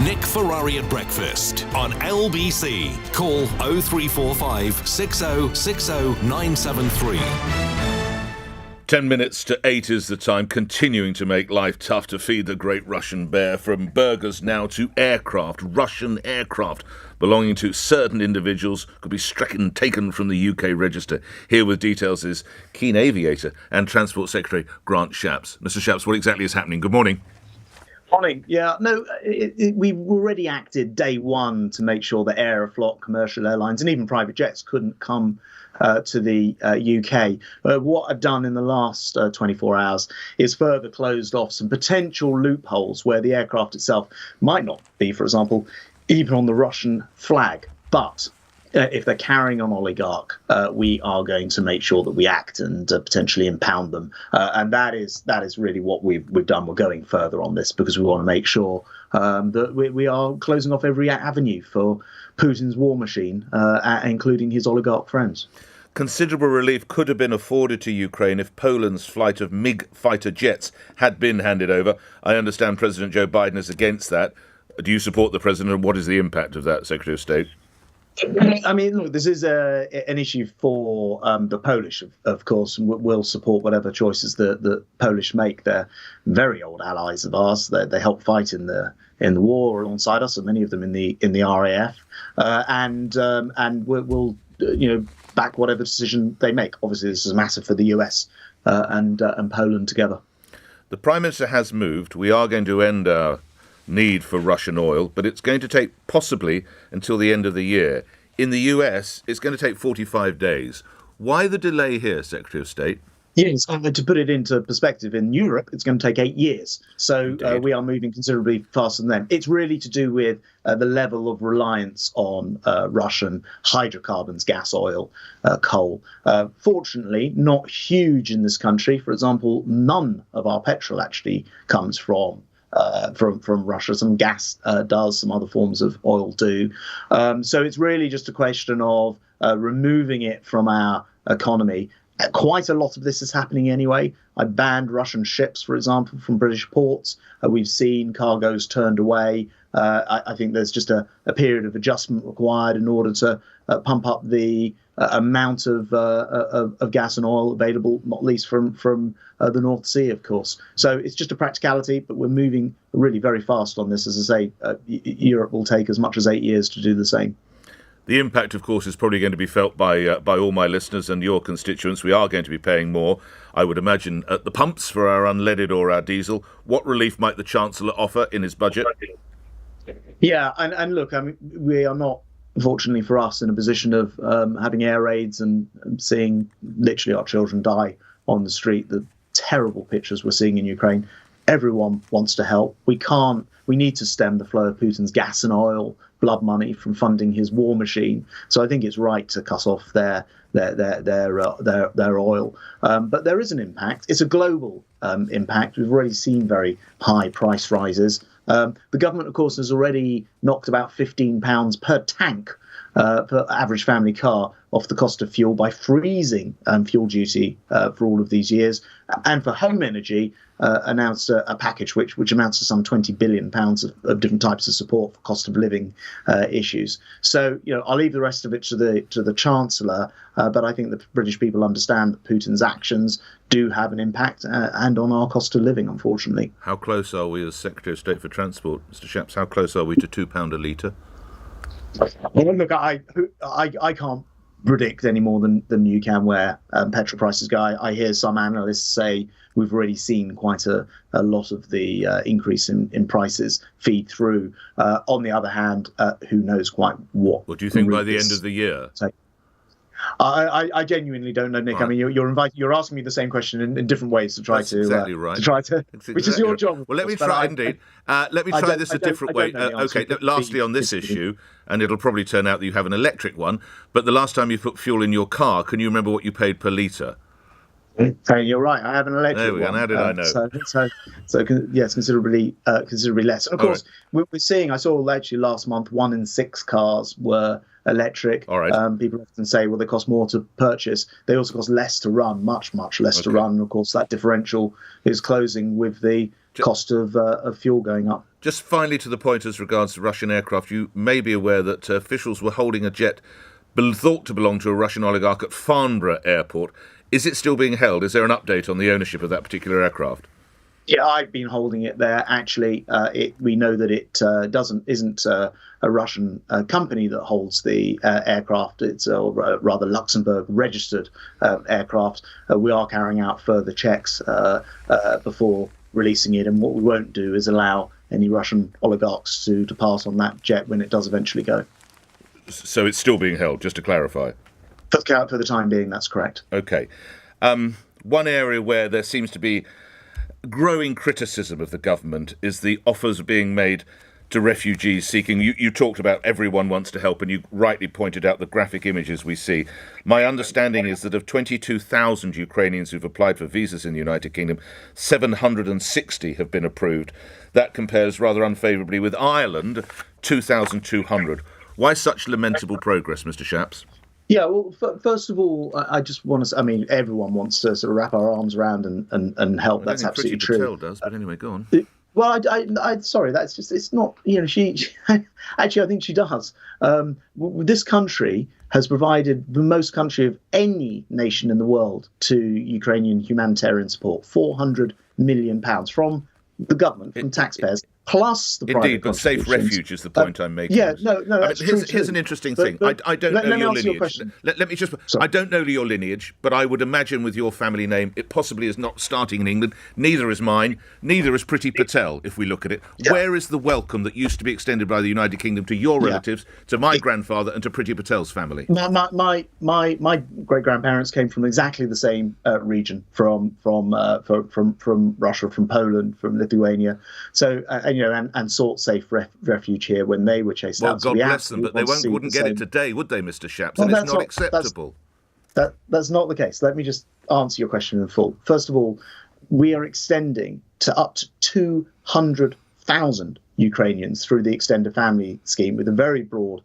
Nick Ferrari at breakfast on LBC. Call 0345 6060 973. 10 minutes to 8 is the time, continuing to make life tough to feed the great Russian bear. From burgers now to aircraft, Russian aircraft belonging to certain individuals could be taken from the UK register. Here with details is keen aviator and Transport Secretary Grant Shapps. Mr. Shapps, what exactly is happening? Good morning. Morning. Yeah, no, we've already acted day one to make sure that Aeroflot, commercial airlines, and even private jets couldn't come to the UK. What I've done in the last 24 hours is further closed off some potential loopholes where the aircraft itself might not be, for example, even on the Russian flag. But if they're carrying an oligarch, we are going to make sure that we act and potentially impound them. And that is really what we've done. We're going further on this because we want to make sure that we are closing off every avenue for Putin's war machine, including his oligarch friends. Considerable relief could have been afforded to Ukraine if Poland's flight of MiG fighter jets had been handed over. I understand President Joe Biden is against that. Do you support the president, and what is the impact of that, Secretary of State? I mean, look, this is an issue for the Polish, of course, and we'll support whatever choices the Polish make. They're very old allies of ours. They helped fight in the war alongside us, and many of them in the RAF, and we'll back whatever decision they make. Obviously, this is massive for the US and Poland together. The Prime Minister has moved. We are going to end our need for Russian oil, but it's going to take possibly until the end of the year. In the US, it's going to take 45 days. Why the delay here, Secretary of State? Yes, to put it into perspective, in Europe, it's going to take 8 years. So we are moving considerably faster than them. It's really to do with the level of reliance on Russian hydrocarbons, gas, oil, coal. Fortunately, not huge in this country. For example, none of our petrol actually comes from Russia. Some gas does, some other forms of oil do. So it's really just a question of removing it from our economy. Quite a lot of this is happening anyway. I banned Russian ships, for example, from British ports. We've seen cargoes turned away. I think there's just a period of adjustment required in order to pump up the amount of gas and oil available, not least from the North Sea, of course. So it's just a practicality, but we're moving really very fast on this. As I say, Europe will take as much as 8 years to do the same. The impact, of course, is probably going to be felt by all my listeners and your constituents. We are going to be paying more, I would imagine, at the pumps for our unleaded or our diesel. What relief might the Chancellor offer in his budget? Yeah, and look, I mean, we are not, unfortunately for us, in a position of having air raids and seeing literally our children die on the street. The terrible pictures we're seeing in Ukraine. Everyone wants to help. We need to stem the flow of Putin's gas and oil, blood money from funding his war machine. So I think it's right to cut off their oil. But there is an impact. It's a global impact. We've already seen very high price rises. The government, of course, has already knocked about £15 per tank per average family car off the cost of fuel by freezing fuel duty for all of these years. And for home energy, announced a package which amounts to some £20 billion of different types of support for cost of living issues. So, I'll leave the rest of it to the Chancellor, but I think the British people understand that Putin's actions do have an impact and on our cost of living, unfortunately. How close are we as Secretary of State for Transport, Mr. Shapps? How close are we to £2 a litre? Well, look, I can't predict any more than you can where petrol prices go. I hear some analysts say we've already seen quite a lot of the increase in prices feed through. On the other hand, who knows quite what. What do you think by the end of the year? I genuinely don't know, Nick. Right. I mean, you're asking me the same question in different ways to try to exactly right. Which is your job. Well, let me try indeed. Let me try this a different way. Okay. Lastly, on this issue, and it'll probably turn out that you have an electric one. But the last time you put fuel in your car, can you remember what you paid per litre? So you're right. I have an electric there we one. Go. How did I know? So yes, considerably less. And of course, we're seeing. I saw actually last month 1 in 6 cars were electric. All right. People often say, well, they cost more to purchase. They also cost less to run, much less to run. And of course, that differential is closing with the cost of fuel going up. Just finally to the point as regards to Russian aircraft, you may be aware that officials were holding a jet thought to belong to a Russian oligarch at Farnborough Airport. Is it still being held? Is there an update on the ownership of that particular aircraft? Yeah, I've been holding it there. Actually, we know that it isn't a Russian company that holds the aircraft. It's a rather Luxembourg-registered aircraft. We are carrying out further checks before releasing it, and what we won't do is allow any Russian oligarchs to pass on that jet when it does eventually go. So it's still being held, just to clarify? For the time being, that's correct. OK. One area where there seems to be growing criticism of the government is the offers being made to refugees seeking. You talked about everyone wants to help, and you rightly pointed out the graphic images we see. My understanding is that of 22,000 Ukrainians who've applied for visas in the United Kingdom, 760 have been approved. That compares rather unfavourably with Ireland, 2,200. Why such lamentable progress, Mr. Shapps? Yeah, well, first of all, I just want to. I mean, everyone wants to sort of wrap our arms around and help. That's absolutely true. Patel does, but anyway, go on. Well, I sorry, that's just, it's not, she actually, I think she does. This country has provided the most country of any nation in the world to Ukrainian humanitarian support, £400 million from the government, from taxpayers, plus the private Indeed, but safe refuge is the point I'm making. Yeah, no, that's true. Here's an interesting thing. I don't know your lineage. Let me just. Sorry. I don't know your lineage, but I would imagine with your family name, it possibly is not starting in England. Neither is mine. Neither is Priti Patel. If we look at it, where is the welcome that used to be extended by the United Kingdom to your relatives, to my grandfather, and to Priti Patel's family? My great grandparents came from exactly the same region, from Russia, from Poland, from Lithuania. So and sought safe refuge here when they were chased out. Well, God bless them, but they wouldn't get it today, would they, Mr. Shapps? And it's not acceptable. That's not the case. Let me just answer your question in full. First of all, we are extending to up to 200,000 Ukrainians through the extended family scheme with a very broad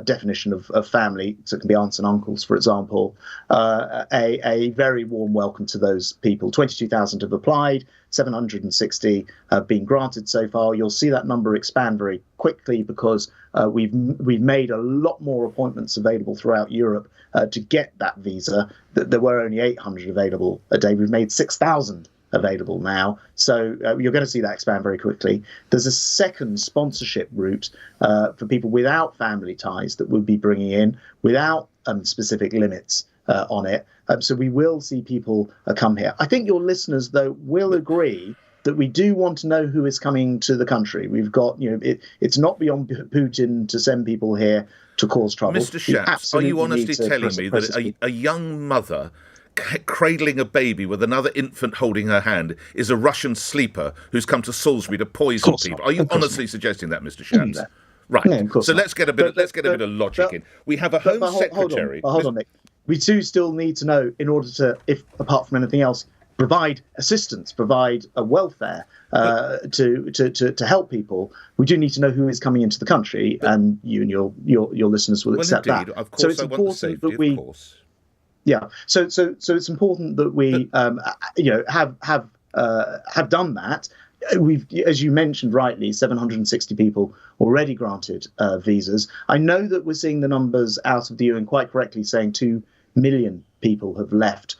definition of family, so it can be aunts and uncles, for example. A very warm welcome to those people. 22,000 have applied, 760 have been granted so far. You'll see that number expand very quickly because we've made a lot more appointments available throughout Europe to get that visa. There were only 800 available a day. We've made 6,000 available now. So you're going to see that expand very quickly. There's a second sponsorship route for people without family ties that we'll be bringing in without specific limits on it. So we will see people come here. I think your listeners, though, will agree that we do want to know who is coming to the country. We've got, it's not beyond Putin to send people here to cause trouble. Mr. Shapps, are you honestly telling me that a young mother cradling a baby with another infant holding her hand is a Russian sleeper who's come to Salisbury to poison people? Are you honestly suggesting that, Mr. Shapps? No. Right. No, so let's get a bit of logic in. We have a Home Secretary. Hold on, Nick. We do still need to know, in order to, if apart from anything else, provide assistance, provide a welfare to help people. We do need to know who is coming into the country, and you and your listeners will accept indeed, that. Of course, so it's I important want the safety, that we. Of course. Yeah. So it's important that we have done that. We've, as you mentioned rightly, 760 people already granted visas. I know that we're seeing the numbers out of the UN quite correctly saying 2 million people have left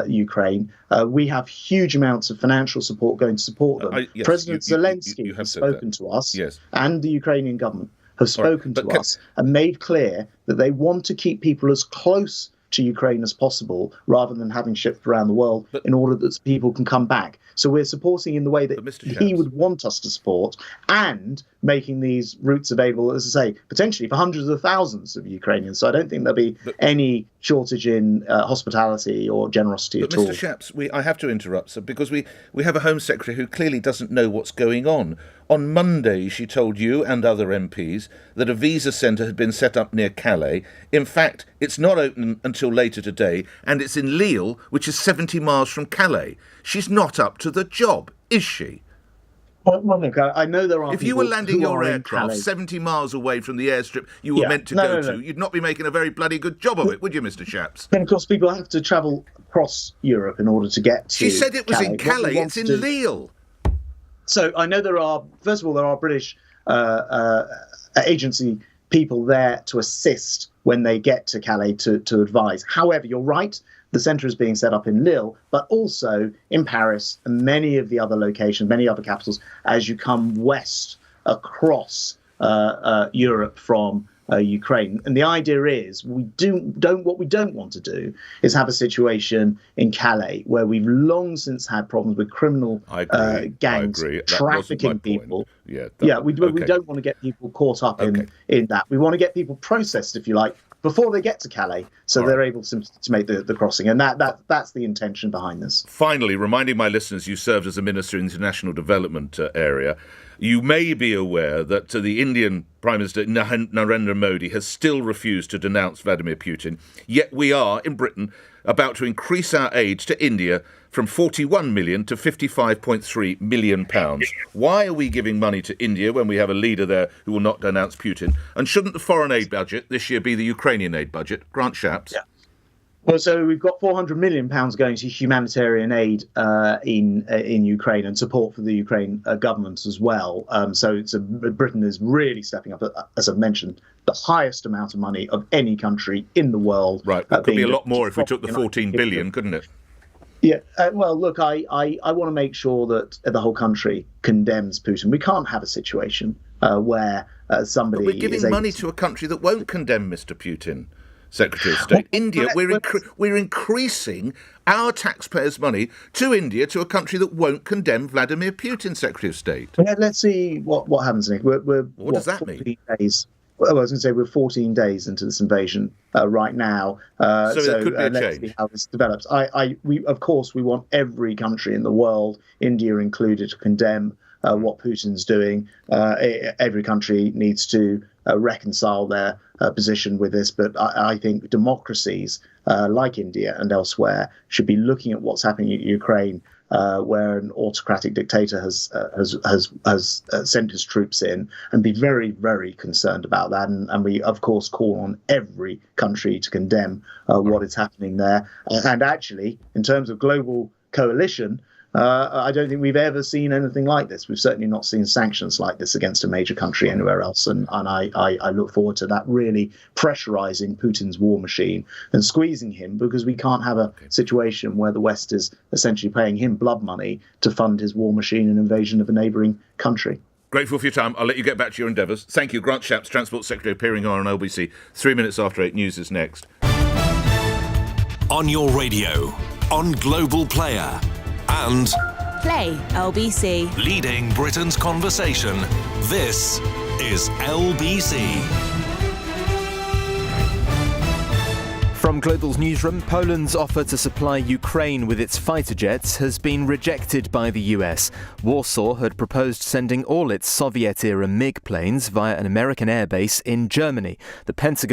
Ukraine. We have huge amounts of financial support going to support them. Yes, President Zelensky has spoken to us, and the Ukrainian government have spoken to us and made clear that they want to keep people as close to Ukraine as possible, rather than having shipped around the world, in order that people can come back. So we're supporting in the way that he would want us to support, and making these routes available, as I say, potentially for hundreds of thousands of Ukrainians. So I don't think there'll be any shortage in hospitality or generosity at all. Mr. Shapps, I have to interrupt, because we have a Home Secretary who clearly doesn't know what's going on. On Monday, she told you and other MPs that a visa centre had been set up near Calais. In fact, it's not open until later today, and it's in Lille, which is 70 miles from Calais. She's not up to the job, is she? Well, look, I know there are. If you were landing your aircraft 70 miles away from the airstrip you were meant to go to, you'd not be making a very bloody good job of it, would you, Mr. Shapps? Then, of course, people have to travel across Europe in order to get to She said it was Calais. in Calais. It's in Lille. So I know first of all, there are British agency people there to assist when they get to Calais to advise. However, you're right, the centre is being set up in Lille, but also in Paris and many of the other locations, many other capitals, as you come west across Europe from Ukraine. And the idea is what we don't want to do is have a situation in Calais where we've long since had problems with criminal gangs trafficking people. We don't want to get people caught up in that. We want to get people processed, if you like, before they get to Calais, so they're able to make the crossing. And that's the intention behind this. Finally, reminding my listeners, you served as a Minister in the International Development area. You may be aware that the Indian Prime Minister Narendra Modi has still refused to denounce Vladimir Putin, yet we are, in Britain, about to increase our aid to India from 41 million to 55.3 million pounds. Why are we giving money to India when we have a leader there who will not denounce Putin? And shouldn't the foreign aid budget this year be the Ukrainian aid budget? Grant Shapps. Yeah. Well, so we've got £400 million going to humanitarian aid in Ukraine and support for the Ukraine government as well. So Britain is really stepping up, as I've mentioned, the highest amount of money of any country in the world. Right, it could be a lot more if we took the 14 billion, couldn't it? Yeah, well, look, I want to make sure that the whole country condemns Putin. We can't have a situation where somebody. But we're giving money to a country that won't condemn Mr. Putin. Secretary of State. India, we're increasing our taxpayers' money to India, to a country that won't condemn Vladimir Putin, Secretary of State. Yeah, let's see what happens, Nick. What does that mean? Days. Well, I was going to say we're 14 days into this invasion right now. So there could be a let's change. See how this develops. We of course we want every country in the world, India included, to condemn what Putin's doing. Every country needs to reconcile their position with this, but I think democracies like India and elsewhere should be looking at what's happening in Ukraine, where an autocratic dictator has sent his troops in, and be very, very concerned about that. And we, of course, call on every country to condemn what is happening there. And actually, in terms of global coalition, I don't think we've ever seen anything like this. We've certainly not seen sanctions like this against a major country anywhere else. And I look forward to that really pressurizing Putin's war machine and squeezing him, because we can't have a situation where the West is essentially paying him blood money to fund his war machine and invasion of a neighbouring country. Grateful for your time. I'll let you get back to your endeavours. Thank you. Grant Shapps, Transport Secretary, appearing on LBC. 3 minutes after 8, news is next. On your radio, on Global Player, and Play LBC. leading Britain's conversation. This is LBC. From Global's newsroom, Poland's offer to supply Ukraine with its fighter jets has been rejected by the US. Warsaw had proposed sending all its Soviet-era MiG planes via an American airbase in Germany. The Pentagon